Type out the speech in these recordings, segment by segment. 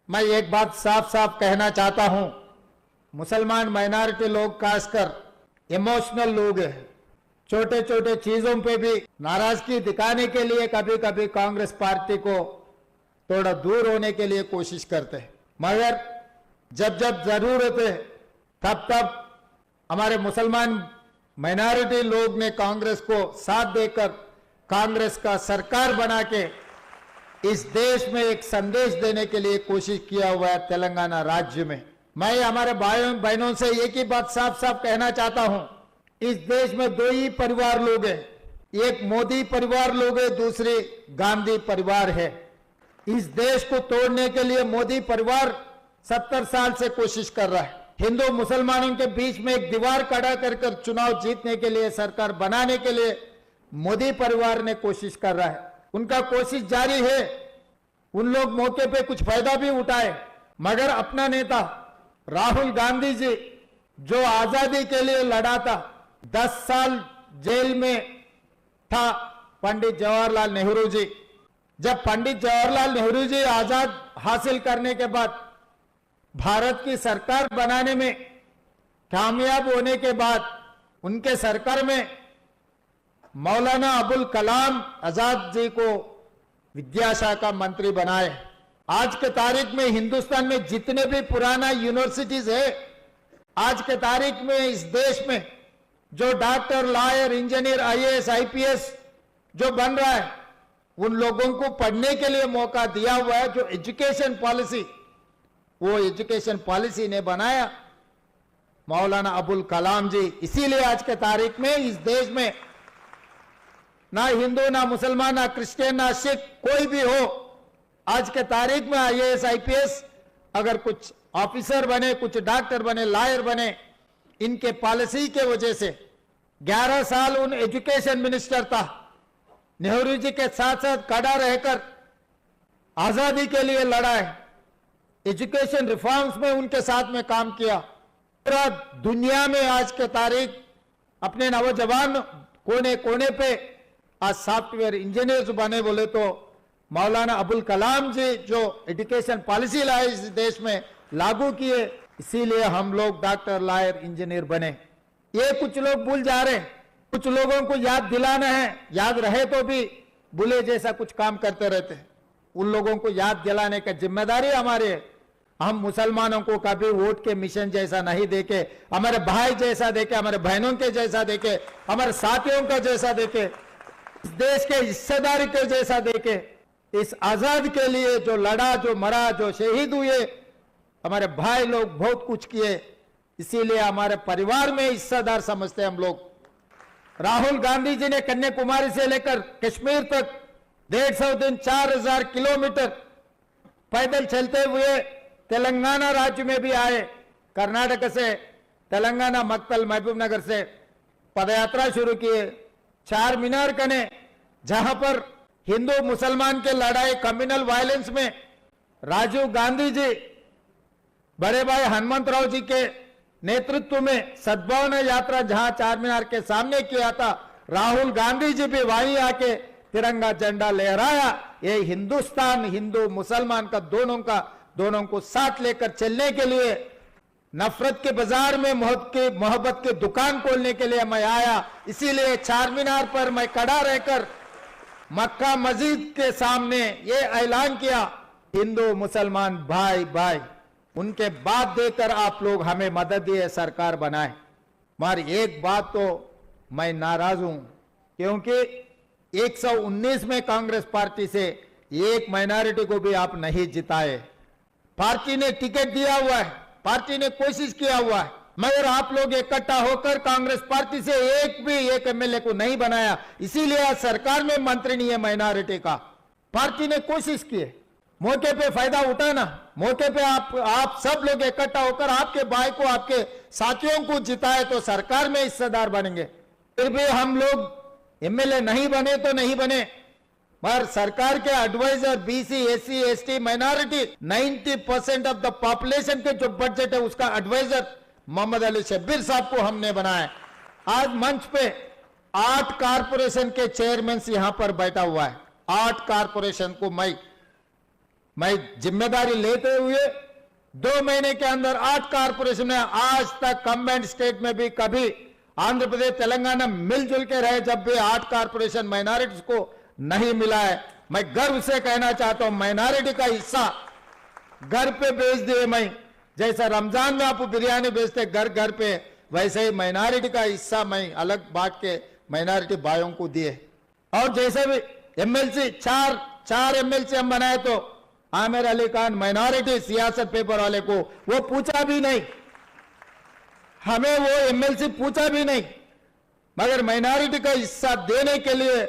मैं एक बात साफ साफ कहना चाहता हूं, मुसलमान माइनॉरिटी लोग खासकर इमोशनल लोग हैं। छोटे छोटे चीजों पे भी नाराजगी दिखाने के लिए कभी कभी कांग्रेस पार्टी को थोड़ा दूर होने के लिए कोशिश करते हैं, मगर जब जब जरूरत है तब तब हमारे मुसलमान माइनॉरिटी लोग ने कांग्रेस को साथ देकर कांग्रेस का सरकार बना के इस देश में एक संदेश देने के लिए कोशिश किया हुआ है। तेलंगाना राज्य में मैं हमारे भाइयों बहनों से एक ही बात साफ साफ कहना चाहता हूं, इस देश में दो ही परिवार लोग हैं, एक मोदी परिवार लोग है, दूसरी गांधी परिवार है। इस देश को तोड़ने के लिए मोदी परिवार 70 साल से कोशिश कर रहा है। हिंदू मुसलमानों के बीच में एक दीवार खड़ा कर चुनाव जीतने के लिए, सरकार बनाने के लिए मोदी परिवार ने कोशिश कर रहा है। उनका कोशिश जारी है। उन लोग मौके पे कुछ फायदा भी उठाए, मगर अपना नेता राहुल गांधी जी जो आजादी के लिए लड़ा था, 10 साल जेल में था पंडित जवाहरलाल नेहरू जी। जब पंडित जवाहरलाल नेहरू जी आजाद हासिल करने के बाद भारत की सरकार बनाने में कामयाब होने के बाद उनके सरकार में मौलाना अबुल कलाम आजाद जी को विद्याशाखा मंत्री बनाए। आज के तारीख में हिंदुस्तान में जितने भी पुराना यूनिवर्सिटीज है, आज के तारीख में इस देश में जो doctor, lawyer, engineer, IAS, IPS जो बन रहा है, उन लोगों को पढ़ने के लिए मौका दिया हुआ है। जो एजुकेशन पॉलिसी, वो एजुकेशन पॉलिसी ने बनाया मौलाना अबुल कलाम जी। इसीलिए आज के तारीख में इस देश में ना हिंदू, ना मुसलमान, ना क्रिश्चियन, ना सिख, कोई भी हो, आज के तारीख में आईएएस, आईपीएस अगर कुछ ऑफिसर बने, कुछ डॉक्टर बने, लॉयर बने, इनके पॉलिसी के वजह से 11 साल उन एजुकेशन मिनिस्टर था, नेहरू जी के साथ साथ खड़ा रहकर आजादी के लिए लड़ा है। एजुकेशन रिफॉर्म्स में उनके साथ में काम किया। पूरा दुनिया में आज के तारीख अपने नौजवान कोने कोने पे आज सॉफ्टवेयर इंजीनियर्स बने बोले तो मौलाना अबुल कलाम जी जो एजुकेशन पॉलिसी लाए इस देश में लागू किए, इसीलिए हम लोग डॉक्टर, लॉयर, इंजीनियर बने। ये कुछ लोग भूल जा रहे हैं, कुछ लोगों को याद दिलाना है, याद रहे तो भी बुले जैसा कुछ काम करते रहते हैं। उन लोगों को याद दिलाने का जिम्मेदारी हमारी है। हम मुसलमानों को कभी वोट के मिशन जैसा नहीं देखे, हमारे भाई जैसा देखे, हमारे बहनों के जैसा देखे, हमारे साथियों का जैसा देखे, इस देश के हिस्सेदारी के जैसा देखे। इस आजाद के लिए जो लड़ा, जो मरा, जो शहीद हुए, हमारे भाई लोग बहुत कुछ किए, इसीलिए हमारे परिवार में हिस्सेदार समझते हैं हम लोग। राहुल गांधी जी ने कन्याकुमारी से लेकर कश्मीर तक 150 दिन 4000 किलोमीटर पैदल चलते हुए तेलंगाना राज्य में भी आए। कर्नाटक से तेलंगाना, मक्तल, महबूब नगर से पदयात्रा शुरू किए। चार मीनार कने, जहां पर हिंदू मुसलमान के लड़ाई, कम्युनल वायलेंस में राजीव गांधी जी, बड़े भाई हनुमंतराव जी के नेतृत्व में सद्भावना यात्रा जहां चार मीनार के सामने किया था, राहुल गांधी जी भी वहीं आके तिरंगा झंडा लहराया। ये हिंदुस्तान, हिंदू मुसलमान का दोनों को साथ लेकर चलने के लिए, नफरत के बाजार में मोहब्बत की दुकान खोलने के लिए मैं आया। इसीलिए चार मीनार पर मैं खड़ा रहकर मक्का मस्जिद के सामने ये ऐलान किया, हिंदू मुसलमान भाई भाई। उनके बाद देकर आप लोग हमें मदद दिए, सरकार बनाए। मगर एक बात तो मैं नाराज हूं, क्योंकि 119 में कांग्रेस पार्टी से एक माइनॉरिटी को भी आप नहीं जिताए। पार्टी ने टिकट दिया हुआ है, पार्टी ने कोशिश किया हुआ है, मगर आप लोग इकट्ठा होकर कांग्रेस पार्टी से एक एमएलए को नहीं बनाया। इसीलिए आज सरकार में मंत्री नहीं है माइनॉरिटी का। पार्टी ने कोशिश की, मौके पे फायदा उठाना, मौके पे आप सब लोग इकट्ठा होकर आपके भाई को, आपके साथियों को जिताए तो सरकार में हिस्सेदार बनेंगे। फिर भी हम लोग एमएलए नहीं बने तो नहीं बने, मगर सरकार के adviser BC, SC, ST, minority 90% of the population के जो बजट है उसका एडवाइजर मोहम्मद अली शब्बीर साहब को हमने बनाया। आज मंच पे 8 कारपोरेशन के चेयरमैन यहां पर बैठा हुआ है। 8 कारपोरेशन को मैं मैं जिम्मेदारी लेते हुए 2 महीने के अंदर 8 कारपोरेशन है। आज तक कंबाइंड स्टेट में भी कभी आंध्र प्रदेश तेलंगाना मिलजुल के रहे, जब भी 8 कारपोरेशन माइनॉरिटीज को नहीं मिला है। मैं गर्व से कहना चाहता हूं, माइनॉरिटी का हिस्सा घर पे भेज दिए। मैं जैसा रमजान में आप बिरयानी भेजते घर घर पे, वैसे ही माइनॉरिटी का हिस्सा मैं अलग बांट के माइनॉरिटी भाइयों को दिए। और जैसे भी एमएलसी चार एमएलसी हम बनाए, तो आमिर अली खान माइनॉरिटी सियासत पेपर वाले को वो पूछा भी नहीं, हमें वो एमएलसी पूछा भी नहीं, मगर माइनॉरिटी का हिस्सा देने के लिए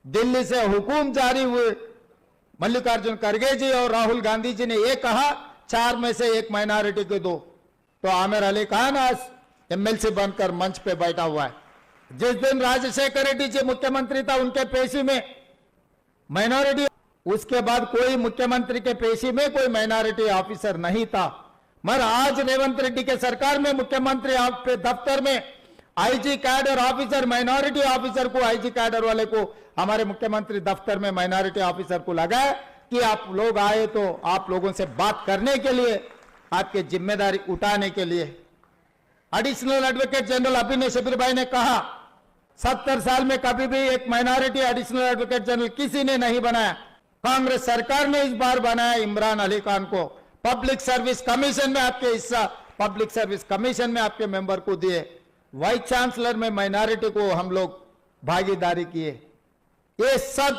दिल्ली से हुकुम जारी हुए। मल्लिकार्जुन खड़गे जी और राहुल गांधी जी ने ये कहा 4 में से 1 माइनॉरिटी को दो, तो आमिर अली खान आज एमएलसी बनकर मंच पे बैठा हुआ है। जिस दिन राजशेखर रेड्डी जी मुख्यमंत्री था, उनके पेशी में माइनॉरिटी, उसके बाद कोई मुख्यमंत्री के पेशी में कोई माइनॉरिटी ऑफिसर नहीं था। मगर आज रेवंत रेड्डी के सरकार में मुख्यमंत्री दफ्तर में IG cadre officer, minority officer को, आईजी कैडर वाले को हमारे मुख्यमंत्री दफ्तर में माइनॉरिटी ऑफिसर को लगा कि आप लोग आए तो आप लोगों से बात करने के लिए, आपकी जिम्मेदारी उठाने के लिए। एडिशनल एडवोकेट जनरल अभिनय शबीर भाई ने कहा 70 साल में कभी भी एक माइनॉरिटी एडिशनल एडवोकेट जनरल किसी ने नहीं बनाया। कांग्रेस सरकार ने इस बार बनाया इमरान अली खान को। पब्लिक सर्विस कमीशन में आपके हिस्सा, पब्लिक सर्विस कमीशन में आपके मेंबर को दिए। वाइस चांसलर में माइनॉरिटी को हम लोग भागीदारी किए। ये सब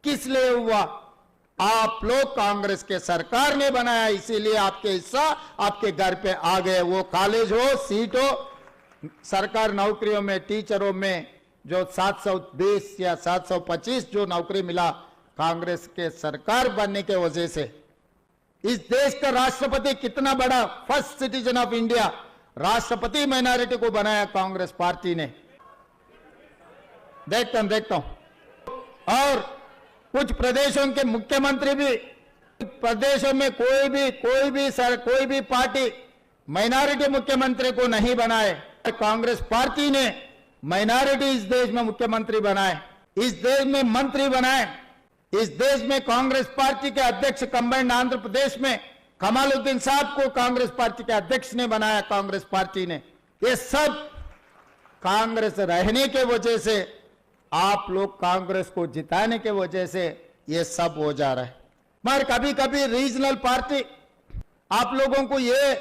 किस लिए हुआ? आप लोग कांग्रेस के सरकार ने बनाया, इसीलिए आपके हिस्सा आपके घर पे आ गए। वो कॉलेज हो, सीट हो, सरकार नौकरियों में, टीचरों में जो 720 या 725 जो नौकरी मिला कांग्रेस के सरकार बनने के वजह से। इस देश का राष्ट्रपति कितना बड़ा, फर्स्ट सिटीजन ऑफ इंडिया, राष्ट्रपति माइनॉरिटी को बनाया कांग्रेस पार्टी ने। देखता हूं और कुछ प्रदेशों के मुख्यमंत्री भी, प्रदेशों में कोई भी पार्टी माइनॉरिटी मुख्यमंत्री को नहीं बनाए। कांग्रेस पार्टी ने माइनॉरिटी इस देश में मुख्यमंत्री बनाए, इस देश में मंत्री बनाए। इस देश में कांग्रेस पार्टी के अध्यक्ष कंबाइंड आंध्र प्रदेश में कमालुद्दीन साहब को कांग्रेस पार्टी के अध्यक्ष ने बनाया, कांग्रेस पार्टी ने। ये सब कांग्रेस रहने के वजह से, आप लोग कांग्रेस को जिताने के वजह से ये सब हो जा रहा है। मगर कभी कभी रीजनल पार्टी आप लोगों को ये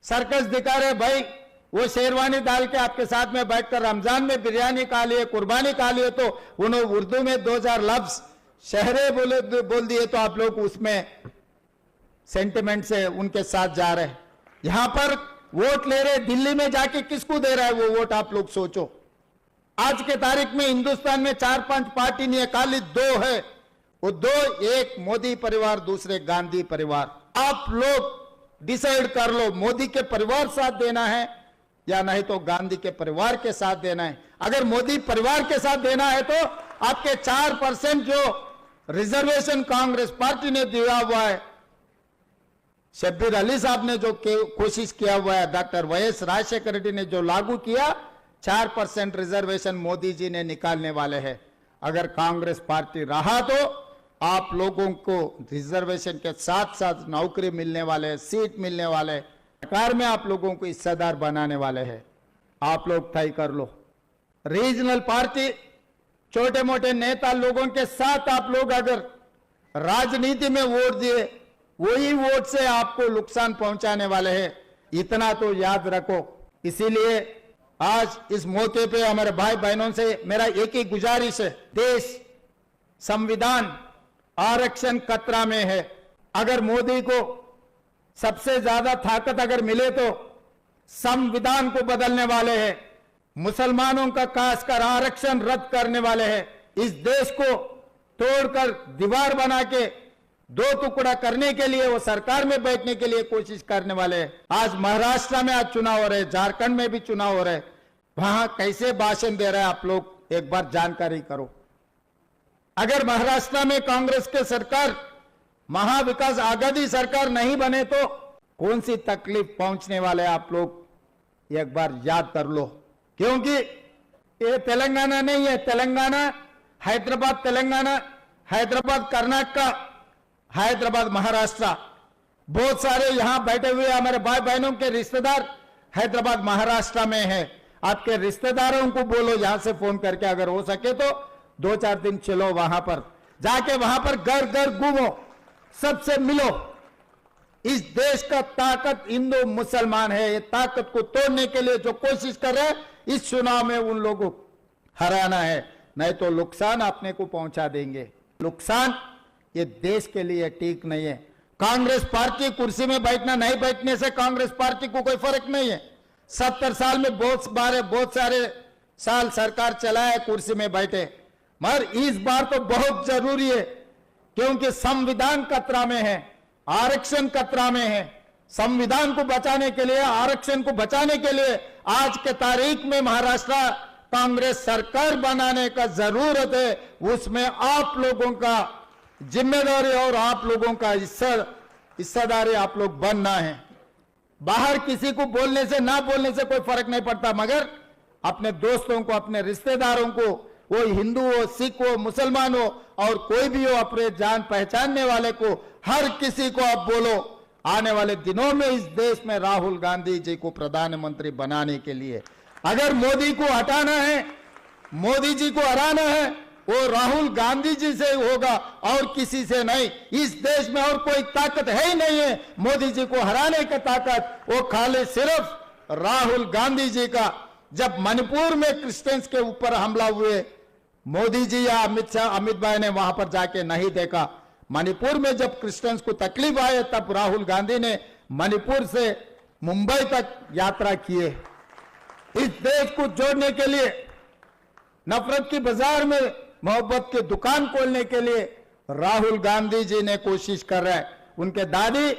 सर्कस दिखा रहे, भाई वो शेरवानी डाल के आपके साथ में बैठकर रमजान में बिरयानी खा लिए, कुर्बानी खा लिए, तो उन्होंने उर्दू में 2000 लफ्ज शहरे बोल दिए, तो आप लोग उसमें सेंटिमेंट से उनके साथ जा रहे हैं। यहां पर वोट ले रहे, दिल्ली में जाके किसको दे रहा है वो वोट, आप लोग सोचो। आज के तारीख में हिंदुस्तान में 4-5 पार्टी नहीं है, खाली 2 है। वो 2, एक मोदी परिवार, दूसरे गांधी परिवार। आप लोग डिसाइड कर लो, मोदी के परिवार साथ देना है या नहीं तो गांधी के परिवार के साथ देना है। अगर मोदी परिवार के साथ देना है तो आपके 4% जो रिजर्वेशन कांग्रेस पार्टी ने दिया हुआ है, शब्बीर अली साहब ने जो कोशिश किया हुआ है, डॉक्टर वाईएस राजशेखर रेड्डी ने जो लागू किया, 4% रिजर्वेशन मोदी जी ने निकालने वाले हैं। अगर कांग्रेस पार्टी रहा तो आप लोगों को रिजर्वेशन के साथ साथ नौकरी मिलने वाले है, सीट मिलने वाले है, सरकार में आप लोगों को हिस्सेदार बनाने वाले हैं। आप लोग तय कर लो। रीजनल पार्टी, छोटे मोटे नेता लोगों के साथ आप लोग अगर राजनीति में वोट दिए, वही वोट से आपको नुकसान पहुंचाने वाले हैं, इतना तो याद रखो। इसीलिए आज इस मौके पे हमारे भाई बहनों से मेरा एक ही गुजारिश है, देश, संविधान, आरक्षण खतरा में है। अगर मोदी को सबसे ज्यादा ताकत अगर मिले तो संविधान को बदलने वाले हैं, मुसलमानों का खासकर आरक्षण रद्द करने वाले हैं, इस देश को तोड़कर दीवार बना के 2 टुकड़ा करने के लिए, वो सरकार में बैठने के लिए कोशिश करने वाले हैं। आज महाराष्ट्र में आज चुनाव हो रहे, झारखंड में भी चुनाव हो रहे, वहां कैसे भाषण दे रहे हैं आप लोग एक बार जानकारी करो। अगर महाराष्ट्र में कांग्रेस के सरकार, महाविकास आघाड़ी सरकार नहीं बने तो कौन सी तकलीफ पहुंचने वाले आप लोग एक बार याद कर लो। क्योंकि ये तेलंगाना नहीं है, तेलंगाना हैदराबाद, तेलंगाना हैदराबाद कर्नाटका, हैदराबाद, महाराष्ट्र, बहुत सारे यहाँ बैठे हुए हमारे भाई बहनों के रिश्तेदार हैदराबाद, महाराष्ट्र में है। आपके रिश्तेदारों को बोलो यहां से फोन करके, अगर हो सके तो 2-4 दिन चलो वहां पर, जाके वहां पर घर घर घूमो, सबसे मिलो। इस देश का ताकत हिंदू मुसलमान है। ये ताकत को तोड़ने के लिए जो कोशिश कर रहे हैं, इस चुनाव में उन लोगों को हराना है, नहीं तो नुकसान अपने को पहुंचा देंगे। नुकसान ये देश के लिए ठीक नहीं है। कांग्रेस पार्टी कुर्सी में बैठना नहीं बैठने से कांग्रेस पार्टी को कोई फर्क नहीं है। 70 साल में बहुत सारे साल सरकार चलाए, कुर्सी में बैठे, मगर इस बार तो बहुत जरूरी है, क्योंकि संविधान खतरा में है, आरक्षण खतरा में है। संविधान को बचाने के लिए, आरक्षण को बचाने के लिए आज के तारीख में महाराष्ट्र कांग्रेस सरकार बनाने का जरूरत है। उसमें आप लोगों का जिम्मेदारी और आप लोगों का हिस्सेदारी आप लोग बनना है। बाहर किसी को बोलने से ना बोलने से कोई फर्क नहीं पड़ता, मगर अपने दोस्तों को, अपने रिश्तेदारों को, वो हिंदू हो, सिख हो, मुसलमान हो और कोई भी हो, अपने जान पहचानने वाले को, हर किसी को आप बोलो, आने वाले दिनों में इस देश में राहुल गांधी जी को प्रधानमंत्री बनाने के लिए, अगर मोदी को हटाना है, मोदी जी को हराना है, वो राहुल गांधी जी से होगा और किसी से नहीं। इस देश में और कोई ताकत है ही नहीं है मोदी जी को हराने का ताकत, वो खाली सिर्फ राहुल गांधी जी का। जब मणिपुर में क्रिश्चियंस के ऊपर हमला हुए, मोदी जी या अमित भाई ने वहां पर जाके नहीं देखा। मणिपुर में जब क्रिश्चियंस को तकलीफ आए, तब राहुल गांधी ने मणिपुर से मुंबई तक यात्रा किए। इस देश को जोड़ने के लिए, नफरत की बाजार में मोहब्बत की दुकान खोलने के लिए राहुल गांधी जी ने कोशिश कर रहे हैं। उनके दादी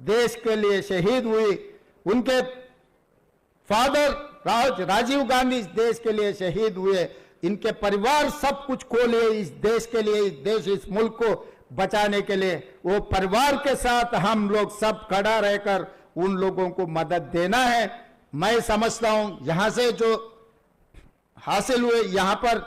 देश के लिए शहीद हुई, उनके फादर राजीव गांधी इस देश के लिए शहीद हुए, इनके परिवार सब कुछ खो लिए इस देश के लिए, इस मुल्क को बचाने के लिए। वो परिवार के साथ हम लोग सब खड़ा रहकर उन लोगों को मदद देना है। मैं समझता हूं यहां से जो हासिल हुए, यहां पर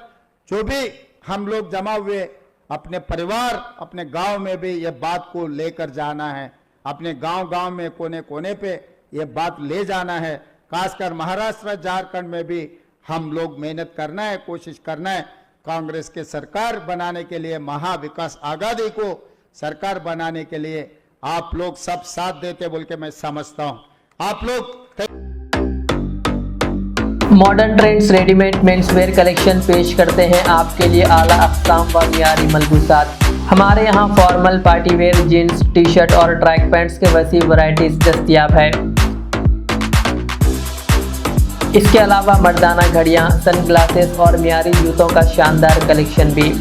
जो भी हम लोग जमा हुए, अपने परिवार, अपने गांव में भी ये बात को लेकर जाना है। अपने गांव में कोने कोने पे ये बात ले जाना है। खासकर महाराष्ट्र, झारखंड में भी हम लोग मेहनत करना है, कोशिश करना है कांग्रेस के सरकार बनाने के लिए, महाविकास आघाड़ी को सरकार बनाने के लिए आप लोग सब साथ देते बोल के मैं समझता हूं। आप लोग modern trends readymade menswear collection पेश करते हैं आपके लिए आला अक़साम व मियारी मलबूसात। हमारे यहाँ formal, party wear, jeans, T shirt और ट्रैक पैंट्स के वसी वैरायटीज दस्तयाब है। इसके अलावा मर्दाना घड़ियाँ, सनग्लासेस और मियारी जूतों का शानदार कलेक्शन भी।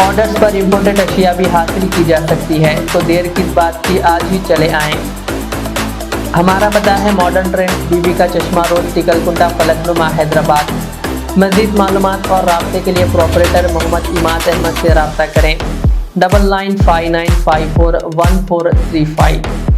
ऑर्डर्स पर इम्पोर्टेड अशिया भी हासिल की जा सकती है, तो देर किस बात की, आज ही चले आएँ। हमारा पता है मॉडर्न ट्रेंड्स, बीबी का चश्मा रोड, टिकलकुंटा, फलकनुमा, हैदराबाद। मज़ीद मालूमात और राब्ते के लिए प्रोपरेटर मोहम्मद इमाद अहमद से रब्ता करें। 9959541435।